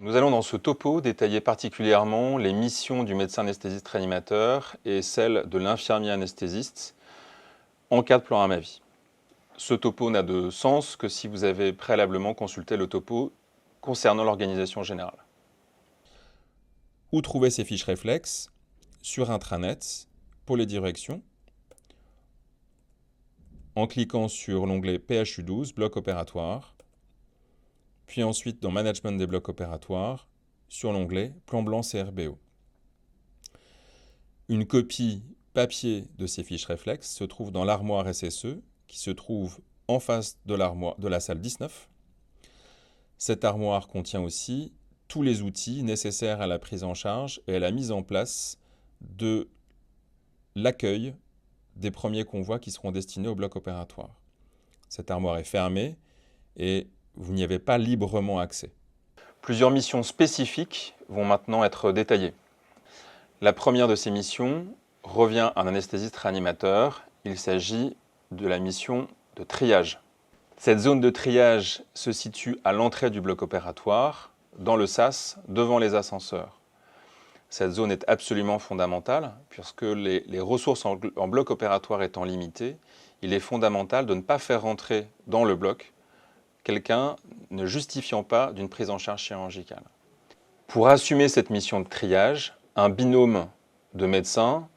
Nous allons dans ce topo détailler particulièrement les missions du médecin anesthésiste réanimateur et celles de l'infirmier anesthésiste en cas de plan AMAVI. Ce topo n'a de sens que si vous avez préalablement consulté le topo concernant l'organisation générale. Où trouver ces fiches réflexes? Sur Intranet, pour les directions, en cliquant sur l'onglet PHU12, bloc opératoire, puis ensuite dans Management des blocs opératoires, sur l'onglet Plan blanc CRBO. Une copie papier de ces fiches réflexes se trouve dans l'armoire SSE, qui se trouve en face de la salle 19. Cette armoire contient aussi tous les outils nécessaires à la prise en charge et à la mise en place de l'accueil des premiers convois qui seront destinés au bloc opératoire. Cette armoire est fermée et vous n'y avez pas librement accès. Plusieurs missions spécifiques vont maintenant être détaillées. La première de ces missions revient à un anesthésiste réanimateur. Il s'agit de la mission de triage. Cette zone de triage se situe à l'entrée du bloc opératoire, dans le sas, devant les ascenseurs. Cette zone est absolument fondamentale, puisque les ressources en bloc opératoire étant limitées, il est fondamental de ne pas faire rentrer dans le bloc quelqu'un ne justifiant pas d'une prise en charge chirurgicale. Pour assumer cette mission de triage, un binôme de médecins,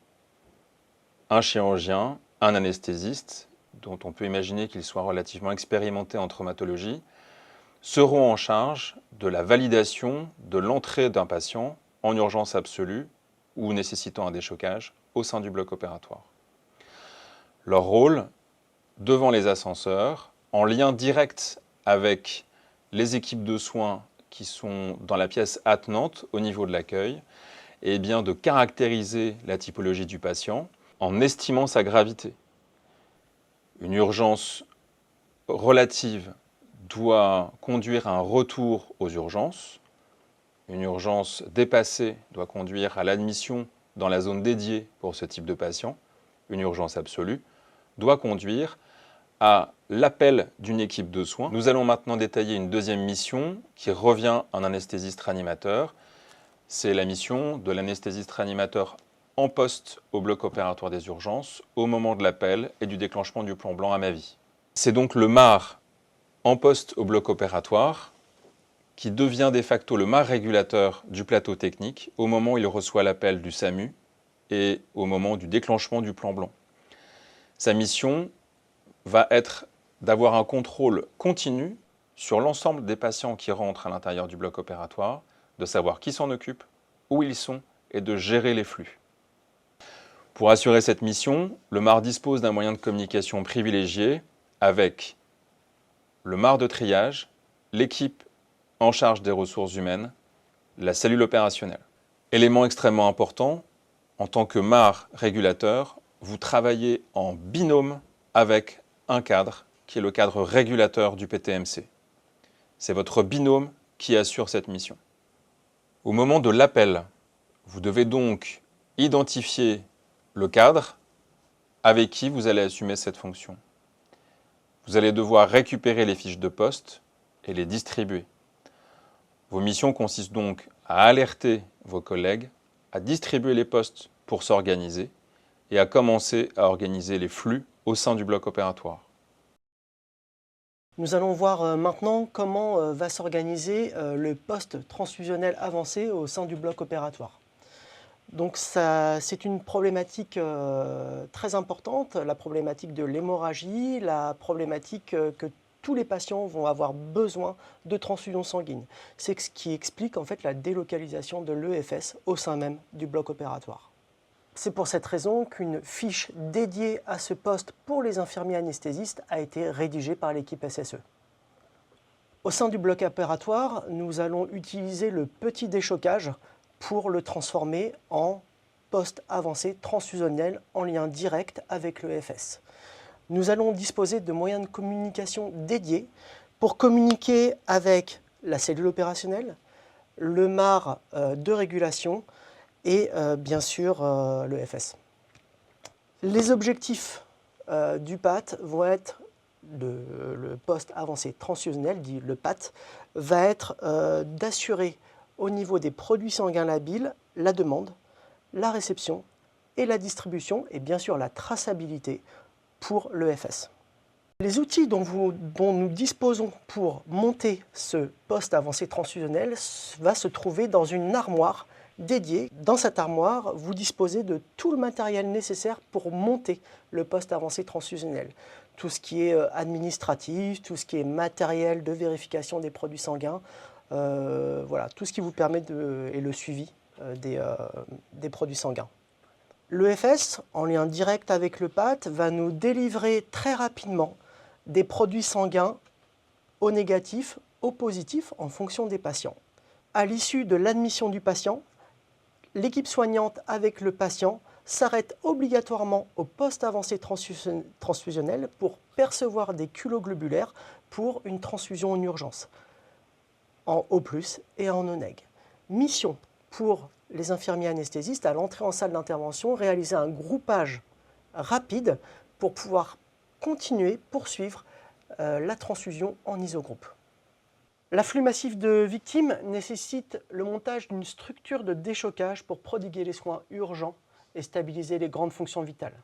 un chirurgien, un anesthésiste, dont on peut imaginer qu'ils soient relativement expérimentés en traumatologie, seront en charge de la validation de l'entrée d'un patient en urgence absolue ou nécessitant un déchocage au sein du bloc opératoire. Leur rôle, devant les ascenseurs, en lien direct avec les équipes de soins qui sont dans la pièce attenante au niveau de l'accueil, est bien de caractériser la typologie du patient en estimant sa gravité. Une urgence relative doit conduire à un retour aux urgences. Une urgence dépassée doit conduire à l'admission dans la zone dédiée pour ce type de patient. Une urgence absolue doit conduire à l'appel d'une équipe de soins. Nous allons maintenant détailler une deuxième mission qui revient à un anesthésiste réanimateur. C'est la mission de l'anesthésiste réanimateur en poste au bloc opératoire des urgences au moment de l'appel et du déclenchement du plan blanc AMAVI. C'est donc le MAR en poste au bloc opératoire qui devient de facto le MAR régulateur du plateau technique au moment où il reçoit l'appel du SAMU et au moment du déclenchement du plan blanc. Sa mission va être d'avoir un contrôle continu sur l'ensemble des patients qui rentrent à l'intérieur du bloc opératoire, de savoir qui s'en occupe, où ils sont et de gérer les flux. Pour assurer cette mission, le MAR dispose d'un moyen de communication privilégié avec le MAR de triage, l'équipe en charge des ressources humaines, la cellule opérationnelle. Élément extrêmement important, en tant que MAR régulateur, vous travaillez en binôme avec un cadre qui est le cadre régulateur du PTMC. C'est votre binôme qui assure cette mission. Au moment de l'appel, vous devez donc identifier le cadre avec qui vous allez assumer cette fonction. Vous allez devoir récupérer les fiches de poste et les distribuer. Vos missions consistent donc à alerter vos collègues, à distribuer les postes pour s'organiser et à commencer à organiser les flux au sein du bloc opératoire. Nous allons voir maintenant comment va s'organiser le poste transfusionnel avancé au sein du bloc opératoire. Donc c'est une problématique très importante, la problématique de l'hémorragie, la problématique que tous les patients vont avoir besoin de transfusion sanguine. C'est ce qui explique en fait la délocalisation de l'EFS au sein même du bloc opératoire. C'est pour cette raison qu'une fiche dédiée à ce poste pour les infirmiers anesthésistes a été rédigée par l'équipe SSE. Au sein du bloc opératoire, nous allons utiliser le petit déchocage pour le transformer en poste avancé transfusionnel en lien direct avec l'EFS. Nous allons disposer de moyens de communication dédiés pour communiquer avec la cellule opérationnelle, le MAR de régulation et bien sûr l'EFS. Les objectifs du PAT vont être, le poste avancé transfusionnel, dit le PAT, va être d'assurer au niveau des produits sanguins labiles, la demande, la réception et la distribution et bien sûr la traçabilité pour l'EFS. Les outils dont nous disposons pour monter ce poste avancé transfusionnel va se trouver dans une armoire dédiée. Dans cette armoire, vous disposez de tout le matériel nécessaire pour monter le poste avancé transfusionnel. Tout ce qui est administratif, tout ce qui est matériel de vérification des produits sanguins, voilà, tout ce qui vous permet et le suivi des produits sanguins. L'EFS, en lien direct avec le PAT, va nous délivrer très rapidement des produits sanguins au négatif, au positif, en fonction des patients. À l'issue de l'admission du patient, l'équipe soignante avec le patient s'arrête obligatoirement au poste avancé transfusionnel pour percevoir des culoglobulaires pour une transfusion en urgence, en O+, et en O-neg. Mission pour les infirmiers anesthésistes à l'entrée en salle d'intervention, réaliser un groupage rapide pour pouvoir continuer, poursuivre la transfusion en isogroupe. L'afflux massif de victimes nécessite le montage d'une structure de déchocage pour prodiguer les soins urgents et stabiliser les grandes fonctions vitales.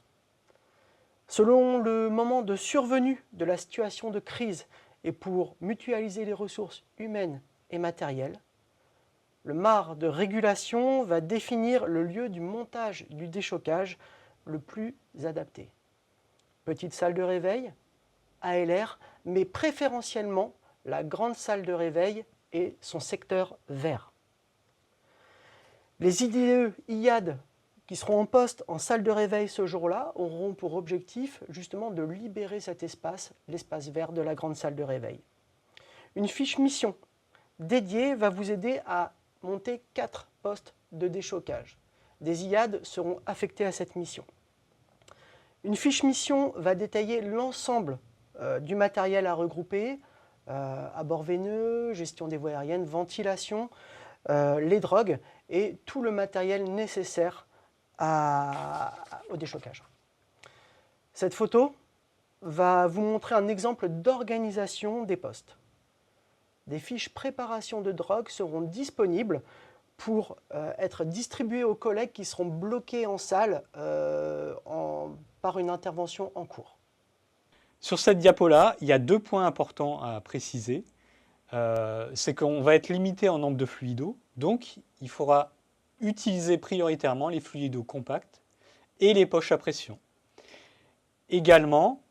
Selon le moment de survenue de la situation de crise et pour mutualiser les ressources humaines et matérielles, le MAR de régulation va définir le lieu du montage du déchocage le plus adapté. Petite salle de réveil, ALR, mais préférentiellement la grande salle de réveil et son secteur vert. Les IDE, IAD qui seront en poste en salle de réveil ce jour-là auront pour objectif justement de libérer cet espace, l'espace vert de la grande salle de réveil. Une fiche mission dédiée va vous aider à monter 4 postes de déchocage. Des IAD seront affectés à cette mission. Une fiche mission va détailler l'ensemble du matériel à regrouper, abord veineux, gestion des voies aériennes, ventilation, les drogues et tout le matériel nécessaire au déchocage. Cette photo va vous montrer un exemple d'organisation des postes. Des fiches préparation de drogue seront disponibles pour être distribuées aux collègues qui seront bloqués en salle par une intervention en cours. Sur cette diapo-là, il y a 2 points importants à préciser. C'est qu'on va être limité en nombre de fluidos, donc il faudra utiliser prioritairement les fluidos compacts et les poches à pression. Également,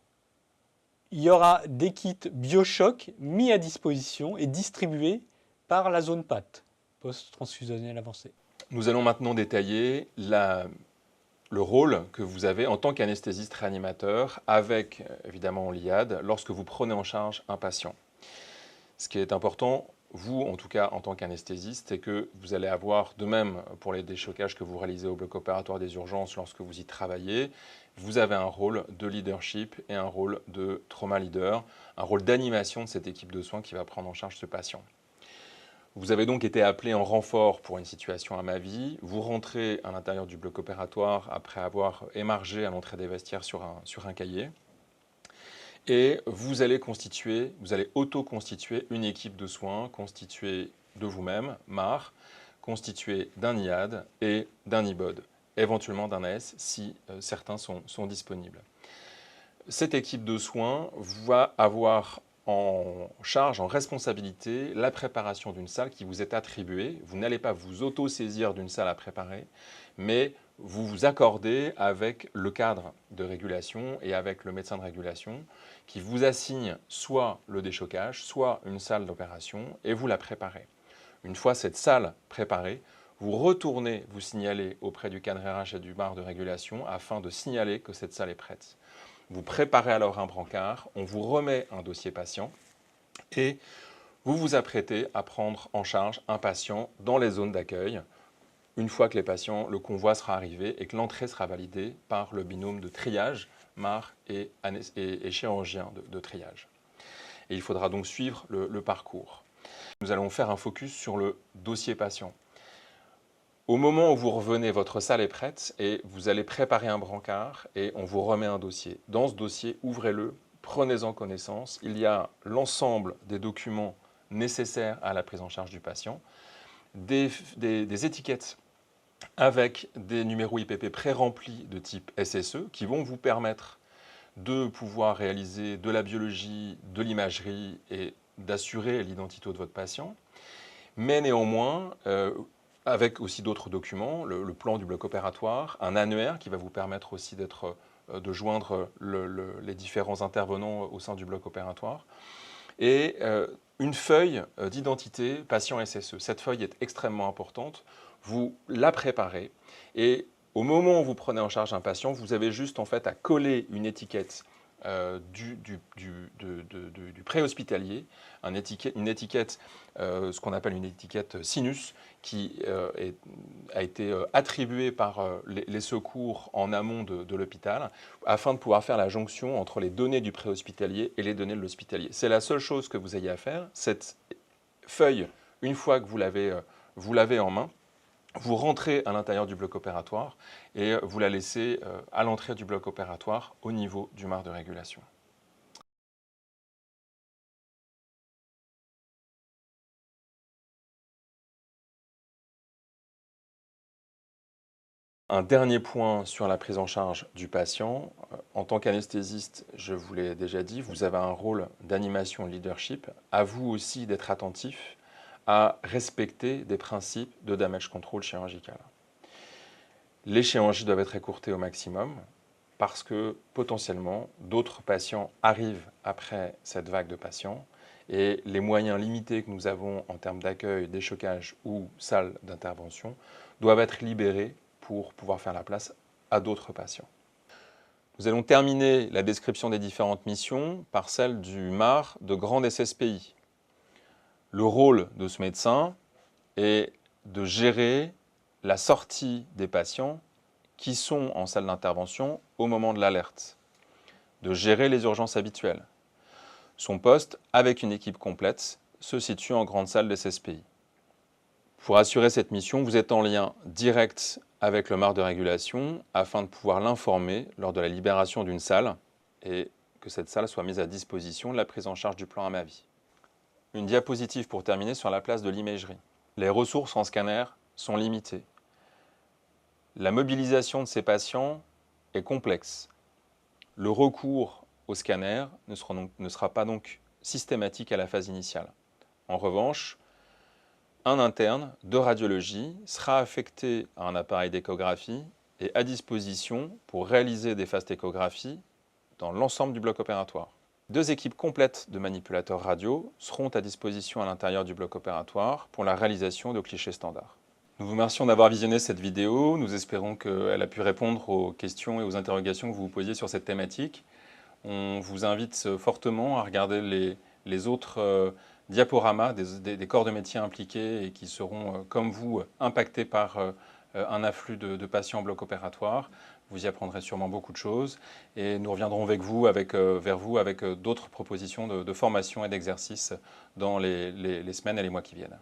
il y aura des kits BioShock mis à disposition et distribués par la zone PAT, post-transfusionnel avancé. Nous allons maintenant détailler le rôle que vous avez en tant qu'anesthésiste réanimateur avec évidemment l'IAD lorsque vous prenez en charge un patient. Ce qui est important, vous en tout cas en tant qu'anesthésiste, c'est que vous allez avoir, de même pour les déchocages que vous réalisez au bloc opératoire des urgences lorsque vous y travaillez, vous avez un rôle de leadership et un rôle de trauma leader, un rôle d'animation de cette équipe de soins qui va prendre en charge ce patient. Vous avez donc été appelé en renfort pour une situation à ma vie. Vous rentrez à l'intérieur du bloc opératoire après avoir émargé à l'entrée des vestiaires sur un cahier. Et vous allez auto-constituer une équipe de soins constituée de vous-même, MAR, constituée d'un IAD et d'un IBOD, éventuellement d'un AS si certains sont disponibles. Cette équipe de soins va avoir en charge, en responsabilité, la préparation d'une salle qui vous est attribuée. Vous n'allez pas vous auto-saisir d'une salle à préparer, mais vous vous accordez avec le cadre de régulation et avec le médecin de régulation qui vous assigne soit le déchocage, soit une salle d'opération et vous la préparez. Une fois cette salle préparée, vous retournez vous signaler auprès du cadre RH et du MAR de régulation afin de signaler que cette salle est prête. Vous préparez alors un brancard, on vous remet un dossier patient et vous vous apprêtez à prendre en charge un patient dans les zones d'accueil une fois que le convoi sera arrivé et que l'entrée sera validée par le binôme de triage, MAR et chirurgien de triage. Et il faudra donc suivre le parcours. Nous allons faire un focus sur le dossier patient. Au moment où vous revenez, votre salle est prête et vous allez préparer un brancard et on vous remet un dossier. Dans ce dossier, ouvrez-le, prenez-en connaissance. Il y a l'ensemble des documents nécessaires à la prise en charge du patient. des étiquettes avec des numéros IPP pré-remplis de type SSE qui vont vous permettre de pouvoir réaliser de la biologie, de l'imagerie et d'assurer l'identité de votre patient. Mais néanmoins, avec aussi d'autres documents, le plan du bloc opératoire, un annuaire qui va vous permettre aussi de joindre les différents intervenants au sein du bloc opératoire, et une feuille d'identité patient SSE. Cette feuille est extrêmement importante. Vous la préparez et au moment où vous prenez en charge un patient, vous avez juste en fait à coller une étiquette du préhospitalier, une étiquette, ce qu'on appelle une étiquette sinus, qui a été attribuée par les secours en amont de l'hôpital, afin de pouvoir faire la jonction entre les données du préhospitalier et les données de l'hospitalier. C'est la seule chose que vous ayez à faire. Cette feuille, une fois que vous l'avez en main, vous rentrez à l'intérieur du bloc opératoire et vous la laissez à l'entrée du bloc opératoire au niveau du marc de régulation. Un dernier point sur la prise en charge du patient. En tant qu'anesthésiste, je vous l'ai déjà dit, vous avez un rôle d'animation et leadership. À vous aussi d'être attentif à respecter des principes de damage control chirurgical. Les chirurgies doivent être écourtées au maximum parce que potentiellement d'autres patients arrivent après cette vague de patients et les moyens limités que nous avons en termes d'accueil, déchocage ou salle d'intervention doivent être libérés pour pouvoir faire la place à d'autres patients. Nous allons terminer la description des différentes missions par celle du MAR de grande SSPI. Le rôle de ce médecin est de gérer la sortie des patients qui sont en salle d'intervention au moment de l'alerte, de gérer les urgences habituelles. Son poste, avec une équipe complète, se situe en grande salle des SSPI. Pour assurer cette mission, vous êtes en lien direct avec le MAR de régulation afin de pouvoir l'informer lors de la libération d'une salle et que cette salle soit mise à disposition de la prise en charge du plan AMAVI. Une diapositive pour terminer sur la place de l'imagerie. Les ressources en scanner sont limitées. La mobilisation de ces patients est complexe. Le recours au scanner ne sera pas donc systématique à la phase initiale. En revanche, un interne de radiologie sera affecté à un appareil d'échographie et à disposition pour réaliser des phases d'échographie dans l'ensemble du bloc opératoire. 2 équipes complètes de manipulateurs radio seront à disposition à l'intérieur du bloc opératoire pour la réalisation de clichés standards. Nous vous remercions d'avoir visionné cette vidéo. Nous espérons qu'elle a pu répondre aux questions et aux interrogations que vous vous posiez sur cette thématique. On vous invite fortement à regarder les autres diaporamas des corps de métier impliqués et qui seront, comme vous, impactés par un afflux de patients en bloc opératoire. Vous y apprendrez sûrement beaucoup de choses et nous reviendrons vers vous avec d'autres propositions de formation et d'exercice dans les semaines et les mois qui viennent.